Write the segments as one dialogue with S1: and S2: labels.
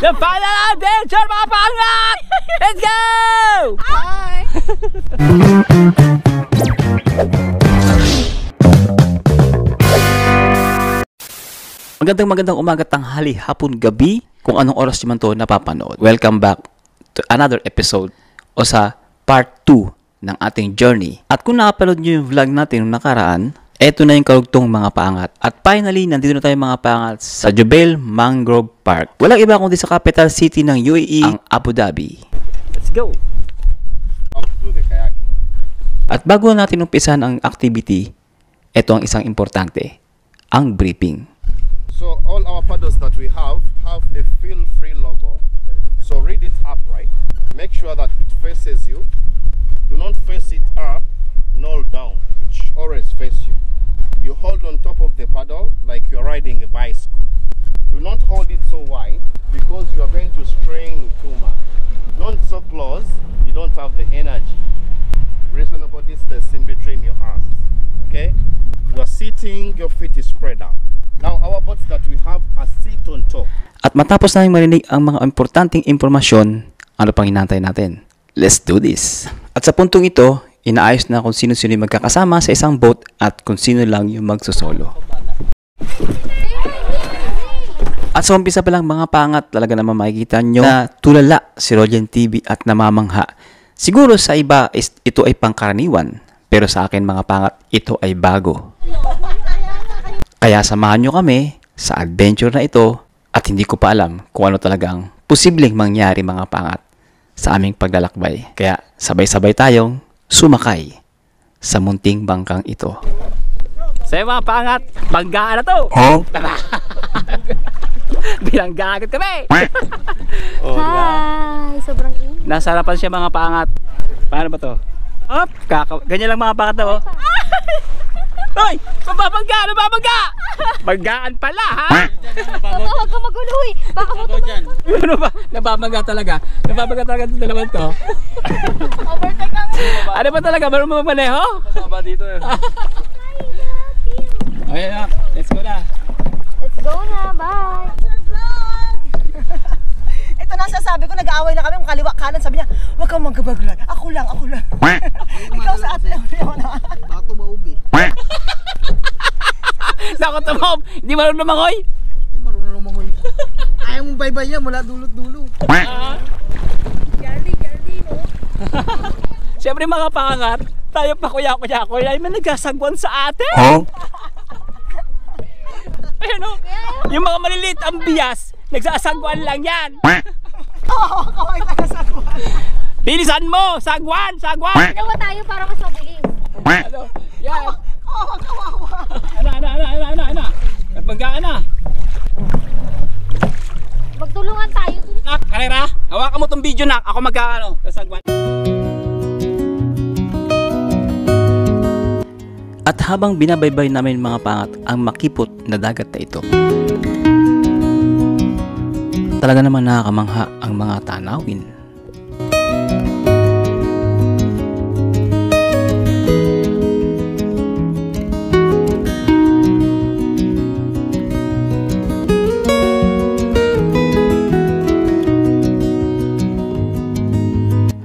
S1: The final adventure, mga pangat! Let's go!
S2: Bye!
S1: Magandang umaga, tanghali, hapon, gabi, kung anong oras nyo man to napapanood. Welcome back to another episode o sa part 2 ng ating journey. At kung nakapanood nyo yung vlog natin nung nakaraan, eto na yung karugtong mga paangat. At finally, nandito na tayo mga paangat sa Jubail Mangrove Park. Walang iba kundi sa capital city ng UAE, ang Abu Dhabi. Let's go! At bago natin umpisahan ang activity, eto ang isang importante, ang briefing.
S3: So all our paddles that we have a feel free logo. So read it upright. Make sure that it faces you. Do not face it up nor down. It should always face you. You hold on top of the paddle like you're riding a bicycle. Do not hold it so wide because you are going to strain too much. Not so close, you don't have the energy. Reasonable distance in between your arms. Okay? You are sitting, your feet is spread out. Now, our boats that we have are seat on top.
S1: At matapos namin marinig ang mga importanteng impormasyon, ano pang hinantay natin? Let's do this! At sa puntong ito, inaayos na kung sino-sino yung magkakasama sa isang boat at kung sino lang yung magsosolo. At sa umpisa pa lang mga pangat, talaga naman makikita nyo na tulala si Rolian TV at namamangha. Siguro sa iba ito ay pangkaraniwan, pero sa akin mga pangat, ito ay bago. Kaya samahan nyo kami sa adventure na ito at hindi ko pa alam kung ano talagang posibleng mangyari mga pangat sa aming paglalakbay. Kaya sabay-sabay tayong sumakay sa munting bangkang ito. Sa mga pangat, banggaan na to! Oh? Bilangga agad kami! Oh,
S2: hi! Sobrang init.
S1: Nasa harapan siya mga pangat. Paano ba to? Up! Ganyan lang mga pangat na oh. Hoy! Mababangga! Nababangga! Banggaan pala ha!
S2: Huwag ka magulo eh! Baka mo tumakas.
S1: Ano ba? Nababangga talaga. Nababangga talaga ito dalaman to.
S2: Overtake ang
S1: Ano ba talaga? Marunong mo maneho?
S3: Baba dito eh.
S1: Okay na. Let's go na.
S2: Let's go na! Bye!
S4: Ito na sasabi ko, nag-aaway na kami, kaliwa kanan, sabi niya, huwag kang magkabaglan, ako lang. Ikaw sa ate,
S3: Bato maubi.
S1: Sako tumob! Hindi marunong lumangoy?
S3: Hindi marunong lumangoy. Ayaw mong baybay niya mula dulot-dulo.
S2: Gali, no?
S1: Siyempre mga pangat, tayo pa kuya-kuya ay may nagkasagwan sa atin.
S3: Huh?
S1: Ayun o, yung mga maliliit ang bias, nagsasagwan lang yan.
S4: Oo, kaway tayo sa kuwan.
S1: Bilisan mo! Sagwan! Sagwan!
S2: Dalawa tayo para mas mabilis.
S1: Ano? Yan!
S4: Kawawa.
S1: Ana! Nagbanggaan na!
S2: Magtulungan tayo.
S1: Nak, karera! Hawakan mo tong video nak! Ako magkakano sa sagwan. At habang binabaybay namin mga pangat ang makipot na dagat na ito, talaga naman nakakamangha ang mga tanawin.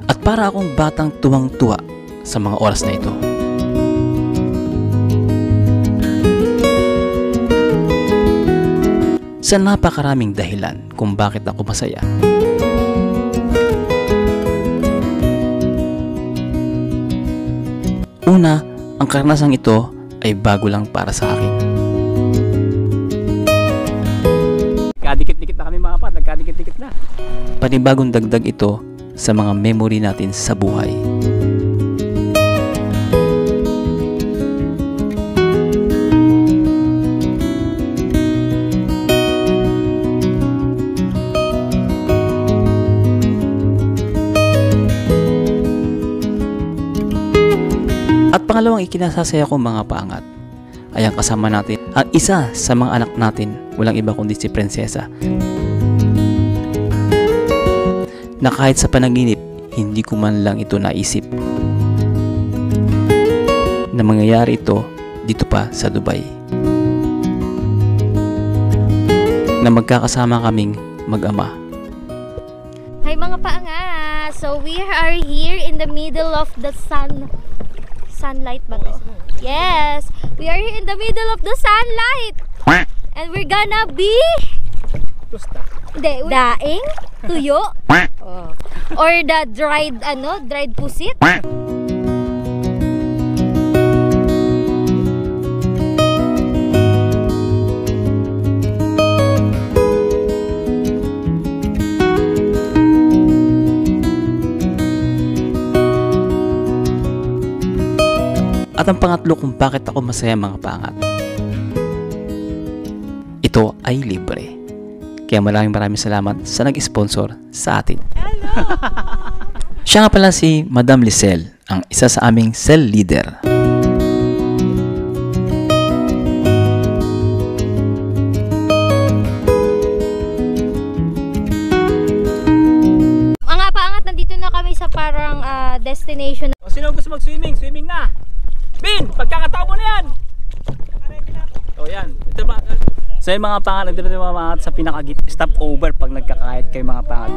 S1: At para akong batang tuwang-tuwa sa mga oras na ito. Sa napakaraming dahilan kung bakit ako masaya. Una, ang karanasang ito ay bago lang para sa akin. Nagkadikit-dikit na kami mga pat, nagkadikit-dikit na. Panibagong dagdag ito sa mga memory natin sa buhay. At pangalawang ikinasasaya ko mga paangat ay ang kasama natin ang isa sa mga anak natin, walang iba kundi si Prinsesa, na kahit sa panaginip hindi ko man lang ito naisip na mangyayari ito dito pa sa Dubai, na magkakasama kaming mag-ama
S2: Hi mga paanga! So we are here in the middle of the sunlight ba to? Yes! We are here in the middle of the sunlight! And we're gonna be... Hindi, daing? Tuyo? Oh. Or the dried pusit?
S1: At ang pangatlo kung bakit ako masaya mga pangat, ito ay libre. Kaya maraming salamat sa nag-sponsor sa atin. Hello! Siya nga pala si Madam Lisel, ang isa sa aming cell leader.
S2: Mga paangat, nandito na kami sa parang destination.
S5: O sino gusto mag-swimming? Swimming na! Bin! Pagkakataon mo na yan! O yan. Ito ba? So yung mga pangat, nandito yung mga pangat sa pinakagit. Stop over pag nagkakahit kayo mga pangat.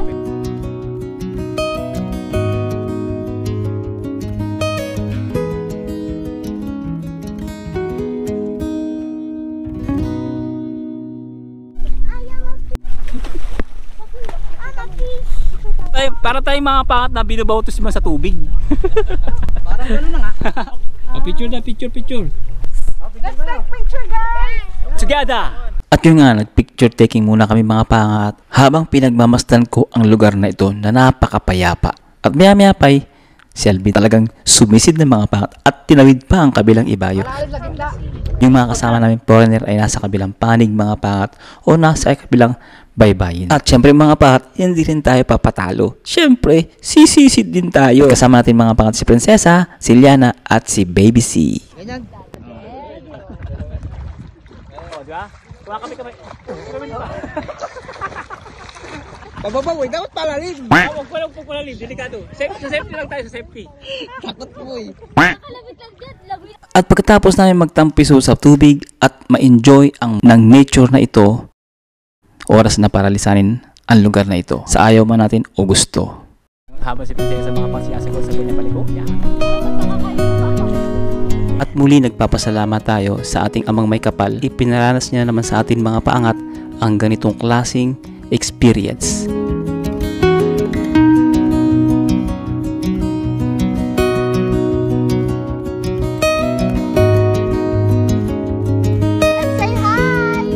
S5: Para tayong mga pangat na binubautos mo sa tubig. Parang gano'n na nga. Picture na, picture.
S4: Let's take picture, guys!
S5: Together!
S1: At yun nga, nag-picture taking muna kami mga pangat habang pinagmamasdan ko ang lugar na ito na napakapayapa. At maya pa'y si Alvin talagang sumisid ng mga pangat at tinawid pa ang kabilang ibayo. Yung mga kasama namin foreigner ay nasa kabilang panig mga pangat o nasa kabilang baybayin. At syempre mga pangat, hindi rin tayo papatalo. Syempre, sisisid din tayo. Kasama natin mga pangat si Prinsesa, si Liana at si Baby C.
S5: Kuha kami.
S4: Pababaw, dapat palalim.
S5: Huwag ko lang, delikado. Safety lang tayo, sa safety.
S4: Takot mo eh.
S1: At pagkatapos namin magtampiso sa tubig at ma-enjoy ang ng nature na ito, oras na para lisanin ang lugar na ito sa ayaw man natin o gusto.
S5: Habang si Prinsesa mga pagsiyasagol sa kanyang paliko, yan.
S1: At muli nagpapasalamat tayo sa ating amang may kapal. Ipinaranas niya naman sa atin mga paangat ang ganitong klaseng experience.
S2: Say hi!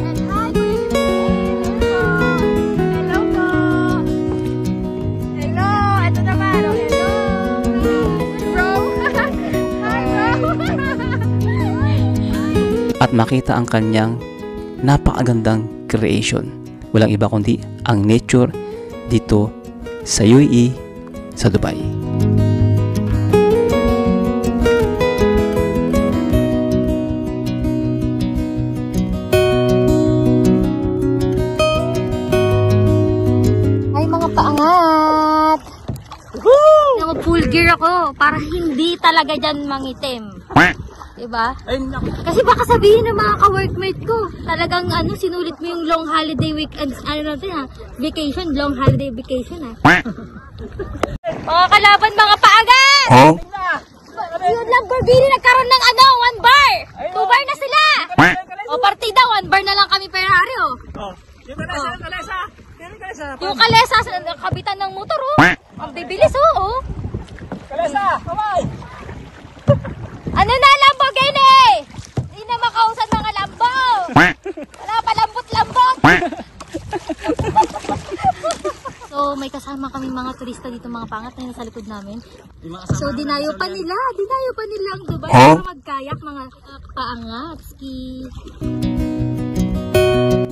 S2: And hi, hello po! Hello! Ito naman, hello! Bro! Hi, bro!
S1: At makita ang kanyang napakagandang creation. Walang iba kundi ang nature dito sa UAE, sa Dubai.
S2: Hi mga paangat! Naka-full gear ako para hindi talaga dyan mangitim. Diba?
S5: Ay, naku.
S2: Kasi baka sabihin ng mga ka-workmate ko, talagang sinulit mo yung long holiday weekend, vacation, long holiday vacation Mga kalaban, mga paagat!
S1: Oh?
S2: Yung Lamborghini nagkaroon ng 1 bar! 2 bar na sila! O partida, 1 bar na lang kami Ferrari
S5: Yung kalesa.
S2: Yung kalesa, kabitan ng motor Ang bibilis
S5: Kalesa, kamay!
S2: Ano na Lamborghini? Hindi na makausad mga Lambo! Wala pa lambot-lambot! So may kasama kami mga turista dito mga pangat na nasa likod namin. So dinayo pa nila ang Dubai para magkayak mga paangat, ski.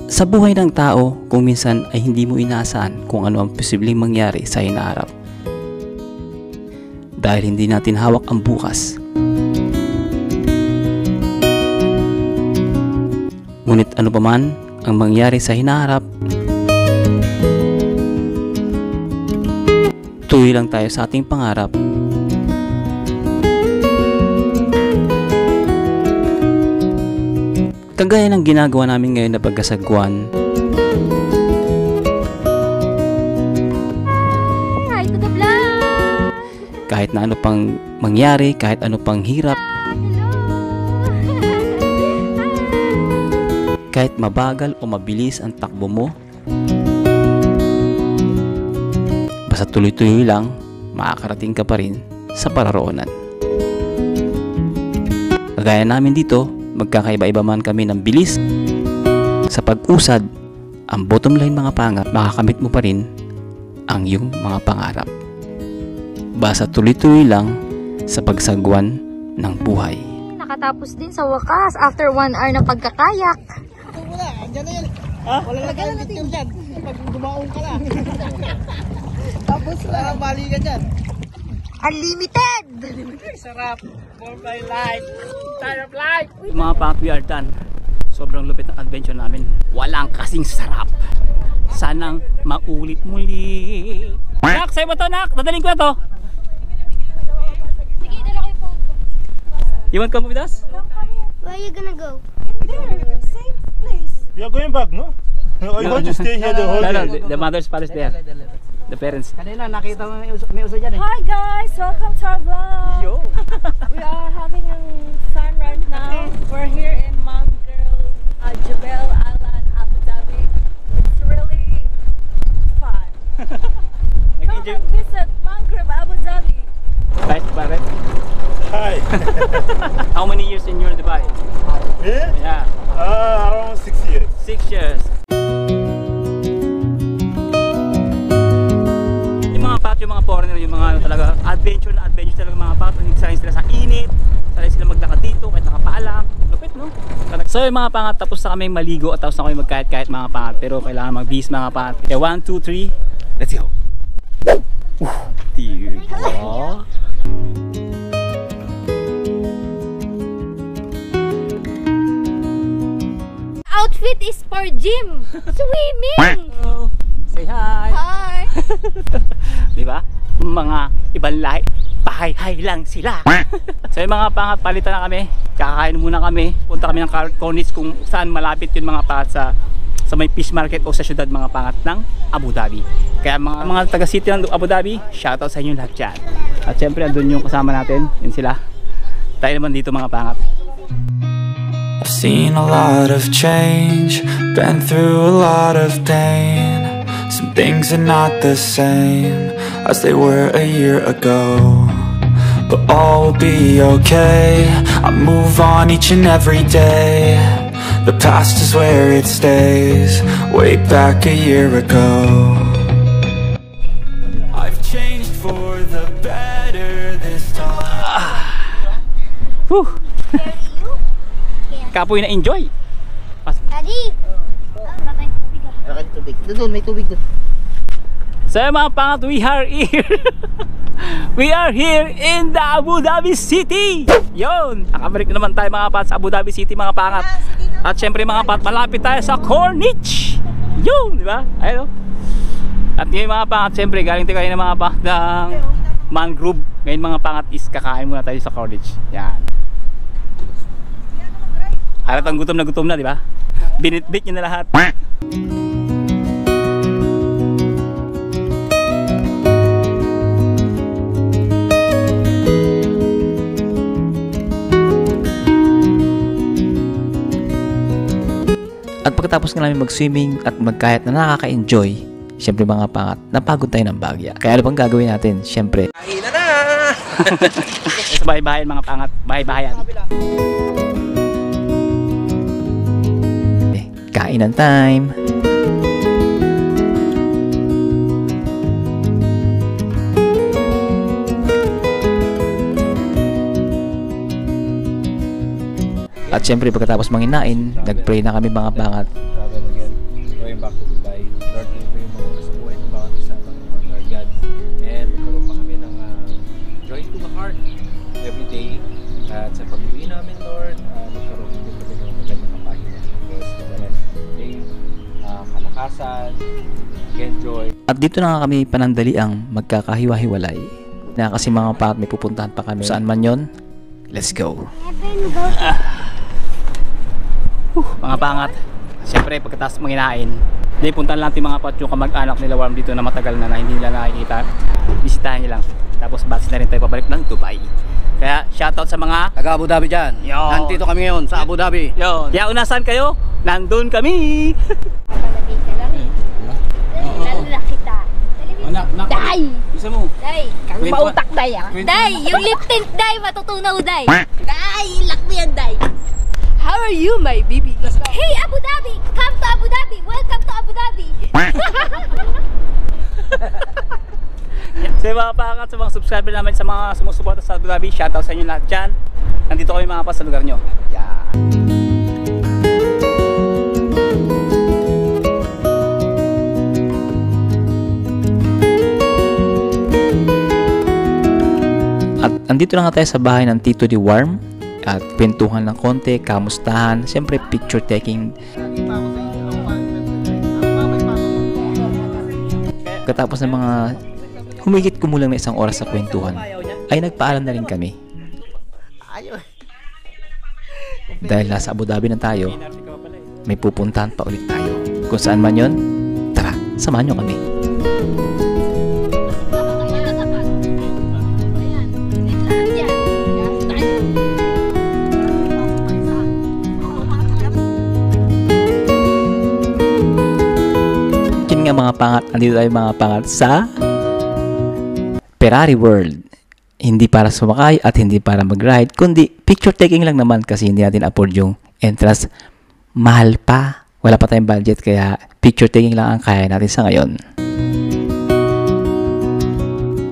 S1: Sa buhay ng tao, kung minsan ay hindi mo inaasahan kung ano ang posibleng mangyari sa hinaharap. Dahil hindi natin hawak ang bukas. Ngunit ano pa man ang mangyari sa hinaharap, tuloy lang tayo sa ating pangarap. Kagaya ng ginagawa namin ngayon na pagkasagwan.
S2: Hi to the vlog!
S1: Kahit na ano pang mangyari, kahit ano pang hirap,
S2: Hello!
S1: kahit mabagal o mabilis ang takbo mo, basta tuloy-tuloy lang, makakarating ka pa rin sa pararoonan. Kagaya namin dito, magkakaiba-iba man kami ng bilis. Sa pag-usad, ang bottom line mga pangat, makakamit mo pa rin ang iyong mga pangarap. Basta tuloy-tuloy lang sa pagsagwan ng buhay.
S2: Nakatapos din sa wakas after 1 hour na pagkakayak.
S4: Wala, andyan na yan. Ha? Walang nagalan natin dyan. Pag dumaong ka na. Tapos bali ka dyan.
S2: Unlimited!
S5: Sarap. For my life. Time of life. Mga pangat, we are done. Sobrang lupit ng adventure namin. Walang kasing sarap. Sanang maulit muli. Nak, sa'yo ba to, Nak? Dadaling ko na to.
S2: Sige, dala ko yung phone ko.
S5: You want to come with us?
S2: Where are you gonna go?
S4: There, same place.
S6: We are going back, no? Or you want to stay here the whole
S5: No,
S6: day?
S5: the mother's palace there. The parents.
S4: Kanina nakita mo may uso dyan eh.
S7: Hi guys, welcome to our vlog.
S5: Yo.
S7: We are having a fun right now. We're here in Mangrove, Jebel Island, Abu Dhabi. It's really fun. Come and visit Mangrove, Abu Dhabi.
S5: Right, Barret?
S6: Hi.
S5: How many years in your Dubai?
S6: Me?
S5: Yeah.
S6: Around 6 years.
S5: 6 years. Yung mga foreigner, yung mga talaga adventure talaga mga pato, sanay sila sa init, sanay sila maglakad dito kahit nakapaalam, lupit no? So yung mga pangat, tapos na kami maligo at tapos na kami magkahit-kahit mga pangat, pero kailangan mag-bis mga pangat. Okay, 1, 2, 3, let's go! Diba?
S2: Outfit is for gym! Swimming!
S5: Hello. Say hi!
S2: Hi!
S5: Diba? Mga ibang lahi, pahay-hay lang sila. So yung mga pangat, palitan na kami. Kakain muna kami. Punta kami ng Corniche kung saan malapit yung mga pangat sa may fish market o sa syudad mga pangat ng Abu Dhabi. Kaya mga taga-city ng Abu Dhabi, shoutout sa inyo lahat dyan. At syempre andun yung kasama natin, yun sila. Tayo naman dito mga pangat.
S8: I've seen a lot of change, been through a lot of pain. Some things are not the same as they were a year ago, but all will be okay. I move on each and every day. The past is where it stays, way back a year ago. I've changed for the better this time.
S5: Whew. Kapoy na enjoy.
S2: Daddy! Wala tayong tubig ah.
S4: Wala kang tubig. Doon, may tubig doon.
S5: So mga pangat, we are here. We are here in the Abu Dhabi City. Yun, nakabalik na naman tayo mga pangat sa Abu Dhabi City mga pangat. At syempre mga pangat, malapit tayo sa Corniche. Yun, di ba? Ayun. At ngayon mga pangat, syempre galing tayo ng mga pangat ng mangrove. Ngayon mga pangat is kakain muna tayo sa Corniche. Yan. Halatang gutom na, di ba? Binitbit nyo na lahat.
S1: At pagkatapos nga namin mag-swimming at magkahit na nakaka-enjoy, syempre mga pangat, napagod tayo ng bagya. Kaya ano bang gagawin natin? Syempre,
S4: Kain na!
S5: Sa bahay-bahayan mga pangat, bahay-bahayan.
S1: kainan time. At syempre pagkatapos manginain, nag-pray na kami mga pangat.
S9: Travel again, going back to Dubai. Lord, yun po yung mga sa buhay ng bawat isa ng Lord God. And magkaroon pa kami ng joy to the heart every day. At sa pag-uwi namin, Lord, magkaroon din kami ng magandang kapahinga. Because the rest of the day, kalakasan, again, joy.
S1: At dito na nga kami panandaliang magkakahiwa-hiwalay. Na kasi mga pangat may pupuntahan pa kami. Saan man yon? Let's go!
S5: Mga pangat. Siyempre pagkatapos manginain, hindi puntahan lang natin mga pat yung kamag-anak nila Warm dito na matagal na hindi nila nakikita. Bisitahin nyo lang. Tapos batis na rin tayo pabalik ng Dubai. Kaya shoutout sa mga
S10: taga Abu Dhabi dyan. Nandito kami ngayon sa Abu Dhabi.
S5: Yun. Kaya unasan kayo? Nandun kami.
S2: Palagay ka lang. Lala kita. Day!
S5: Isa mo?
S2: Day! Kang mautak, Day ah. Day! Yung lip tint, Day! Matutunaw, Day! Day! Ilak mo yan, Day! How are you, my baby? Hey, Abu Dhabi! Come to Abu Dhabi! Welcome to Abu Dhabi!
S5: Sa mga pangat, sa mga subscriber namin, sa mga sumusuporta sa Abu Dhabi, shoutout sa inyo lahat dyan. Nandito kami mga pas sa lugar nyo.
S1: At andito na nga tayo sa bahay ng Tito ni Warm. At kwentuhan ng konti, kamustahan, siyempre picture taking. Katapos ng mga humigit kumulang na 1 oras sa kwentuhan, ay nagpaalam na rin kami. Dahil nasa Abu Dhabi na tayo, may pupuntahan pa ulit tayo. Kung saan man yon, tara, samahan nyo kami. Yun nga mga pangat, andito tayo mga pangat sa Ferrari World. Hindi para sumakay at hindi para mag-ride, kundi picture taking lang naman kasi hindi natin afford yung entrance. Mahal pa. Wala pa tayong budget kaya picture taking lang ang kaya natin sa ngayon.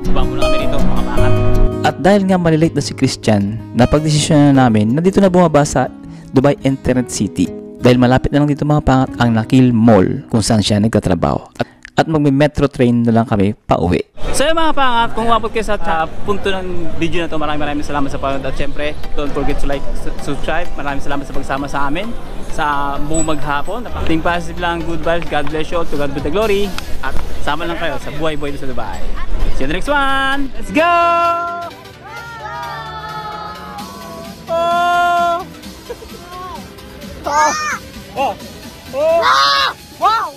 S5: Baba muna kami rito mga pangat.
S1: At dahil nga malilate na si Christian, napagdesisyon na namin na dito na bumaba sa Dubai Internet City. Dahil malapit na lang dito mga pangat ang Nakheel Mall kung saan siya nagtatrabaho. At magme-metro train na lang kami pa uwi.
S5: So yung mga pangat, kung umabot kayo sa punto ng video na to, maraming salamat sa panonood. At syempre, don't forget to like, subscribe. Maraming salamat sa pagsama sa amin sa buong maghapon. Think positive lang, good vibes, God bless you, to God be the glory. At sama lang kayo sa buhay-buhay sa Dubai. See you in the next one! Let's go! Oh! Oh! Oh! Wow!